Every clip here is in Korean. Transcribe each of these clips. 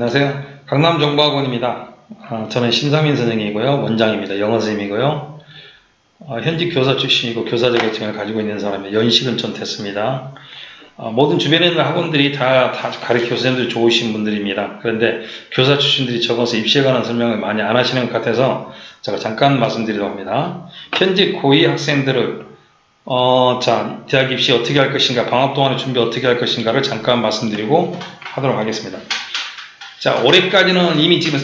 안녕하세요. 강남정보학원입니다. 저는 심상민 선생님이고요. 원장입니다. 영어 선생님이고요. 현직 교사 출신이고 교사 자격증을 가지고 있는 사람이 연식은 전 됐습니다. 모든 주변에 있는 학원들이 다 가르쳐 선생님들 좋으신 분들입니다. 그런데 교사 출신들이 적어서 입시에 관한 설명을 많이 안 하시는 것 같아서 제가 잠깐 말씀드리려고 합니다. 현직 고2 학생들을 대학 입시 어떻게 할 것인가, 방학 동안에 준비 어떻게 할 것인가를 잠깐 말씀드리고 하도록 하겠습니다. 자, 올해까지는 이미 지금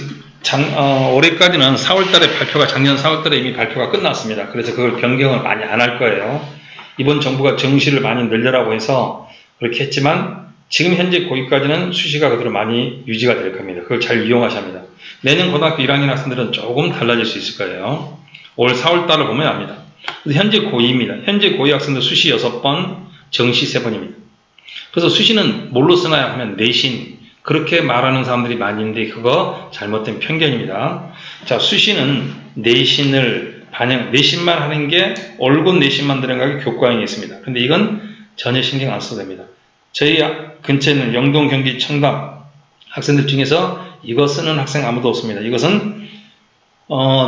올해까지는 4월달에 발표가, 작년 4월달에 이미 발표가 끝났습니다. 그래서 그걸 변경을 많이 안 할 거예요. 이번 정부가 정시를 많이 늘려라고 해서 그렇게 했지만 지금 현재 고2까지는 수시가 그대로 많이 유지가 될 겁니다. 그걸 잘 이용하셔야 합니다. 내년 고등학교 1학년 학생들은 조금 달라질 수 있을 거예요. 올 4월달을 보면 압니다. 현재 고2입니다. 현재 고2 학생들 수시 6번, 정시 3번입니다. 그래서 수시는 뭘로 쓰나요 하면 내신, 그렇게 말하는 사람들이 많이 있는데 그거 잘못된 편견입니다. 자, 수시는 내신을 내신만 하는 게 올곧 내신만 들어가게 교과형이 있습니다. 근데 이건 전혀 신경 안 써도 됩니다. 저희 근처에 있는 영동, 경기, 청담 학생들 중에서 이거 쓰는 학생 아무도 없습니다. 이것은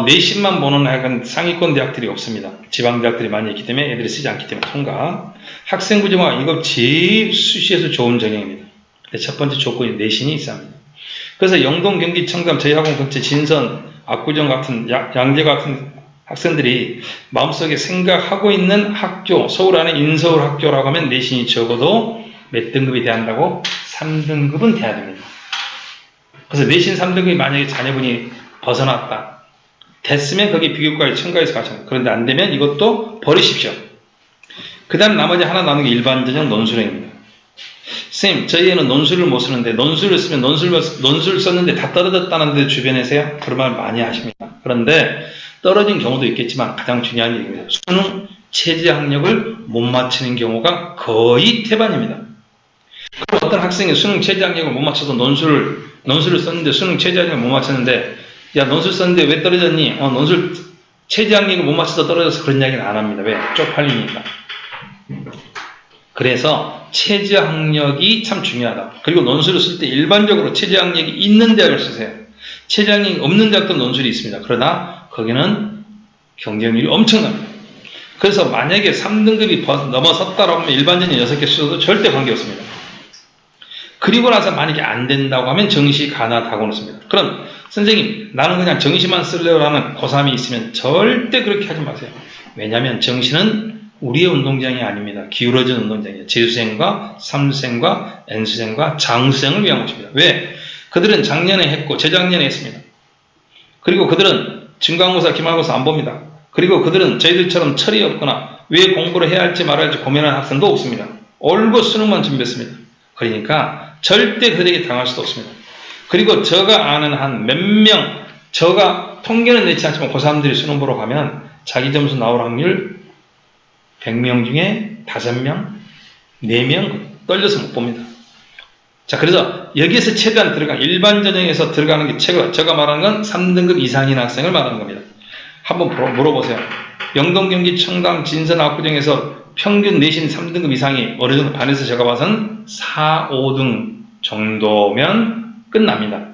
내신만 보는 약간 상위권 대학들이 없습니다. 지방 대학들이 많이 있기 때문에 애들이 쓰지 않기 때문에 통과. 학생 구조가 이거 제일 수시에서 좋은 전형입니다. 첫 번째 조건이 내신이 있어야 합니다. 그래서 영동, 경기, 청담, 저희 학원 근처 진선, 압구정 같은 양재 같은 학생들이 마음속에 생각하고 있는 학교, 서울 안에 인서울 학교라고 하면 내신이 적어도 몇 등급이 돼야 한다고? 3등급은 돼야 됩니다. 그래서 내신 3등급이 만약에 자녀분이 벗어났다. 됐으면 거기 비교과에 첨가해서 가셔. 그런데 안 되면 이것도 버리십시오. 그 다음 나머지 하나 남은 게 일반 전형 논술형입니다. 선생님, 저희 애는 논술을 못 쓰는데, 논술을 쓰면 논술 썼는데 다 떨어졌다는데 주변에서요? 그런 말 많이 하십니다. 그런데 떨어진 경우도 있겠지만 가장 중요한 얘기입니다. 수능 체제 학력을 못 맞추는 경우가 거의 태반입니다. 어떤 학생이 수능 체제 학력을 못 맞춰서 논술을 썼는데 수능 체제 학력을 못 맞췄는데, 야, 논술 썼는데 왜 떨어졌니? 논술 체제 학력을 못 맞춰서 떨어져서 그런 이야기는 안 합니다. 왜? 쪽팔리니까. 그래서 체제 학력이 참 중요하다. 그리고 논술을 쓸 때 일반적으로 체제 학력이 있는 대학을 쓰세요. 체제 학력이 없는 대학도 논술이 있습니다. 그러나 거기는 경쟁률이 엄청납니다. 그래서 만약에 3등급이 넘어섰다라고 하면 일반전형 6개 쓰셔도 절대 관계없습니다. 그리고 나서 만약에 안 된다고 하면 정시 가능하다고 놓습니다. 그럼 선생님, 나는 그냥 정시만 쓰려고 고3이 있으면 절대 그렇게 하지 마세요. 왜냐하면 정시는 우리의 운동장이 아닙니다. 기울어진 운동장이에요. 재수생과 삼수생과 N수생과 장수생을 위한 것입니다. 왜? 그들은 작년에 했고 재작년에 했습니다. 그리고 그들은 중간고사, 기말고사 안 봅니다. 그리고 그들은 저희들처럼 철이 없거나 왜 공부를 해야 할지 말아야 할지 고민하는 학생도 없습니다. 올고 수능만 준비했습니다. 그러니까 절대 그들에게 당할 수도 없습니다. 그리고 제가 아는 한 몇 명, 제가 통계는 내지 않지만 그 사람들이 수능 보러 가면 자기 점수 나올 확률 100명 중에 5명, 4명 떨려서 못 봅니다. 자, 그래서 여기에서 최대한 일반 전형에서 들어가는 게 제가 말하는 건 3등급 이상인 학생을 말하는 겁니다. 한번 물어보세요. 영동, 경기, 청담, 진선, 압구정에서 평균 내신 3등급 이상이 어느 정도 반에서 제가 봐서는 4, 5등 정도면 끝납니다.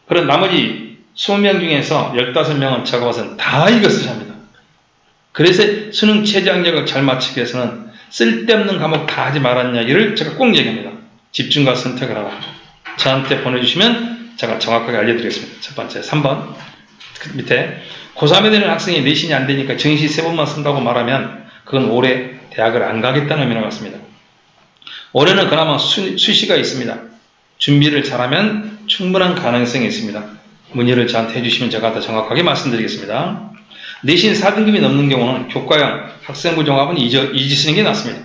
그런 나머지 20명 중에서 15명은 제가 봐서는 다 이거 쓰셔야 합니다. 그래서 수능 체제 학력을 잘 맞추기 위해서는 쓸데없는 과목 다 하지 말라는 이야기를 제가 꼭 얘기합니다. 집중과 선택을 하라. 저한테 보내주시면 제가 정확하게 알려드리겠습니다. 첫 번째, 3번 밑에 고3에 되는 학생이 내신이 안 되니까 정시 3번만 쓴다고 말하면 그건 올해 대학을 안 가겠다는 의미가 같습니다. 올해는 그나마 수시가 있습니다. 준비를 잘하면 충분한 가능성이 있습니다. 문의를 저한테 해주시면 제가 더 정확하게 말씀드리겠습니다. 내신 4등급이 넘는 경우는 교과형 학생부 종합은 이지 쓰는 게 낫습니다.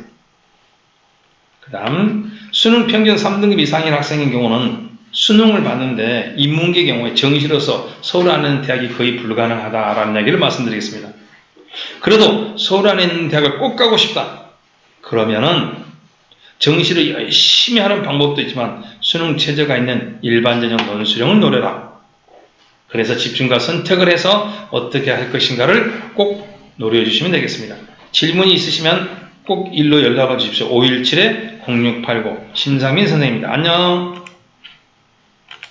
그 다음 수능 평균 3등급 이상인 학생인 경우는 수능을 봤는데 인문계 경우에 정시로서 서울 안에 있는 대학이 거의 불가능하다라는 이야기를 말씀드리겠습니다. 그래도 서울 안에 있는 대학을 꼭 가고 싶다. 그러면은 정시를 열심히 하는 방법도 있지만 수능 체제가 있는 일반 전형 논술형을 노려라. 그래서 집중과 선택을 해서 어떻게 할 것인가를 꼭 노려해 주시면 되겠습니다. 질문이 있으시면 꼭 일로 연락을 주십시오. 517-0689 심상민 선생님입니다. 안녕.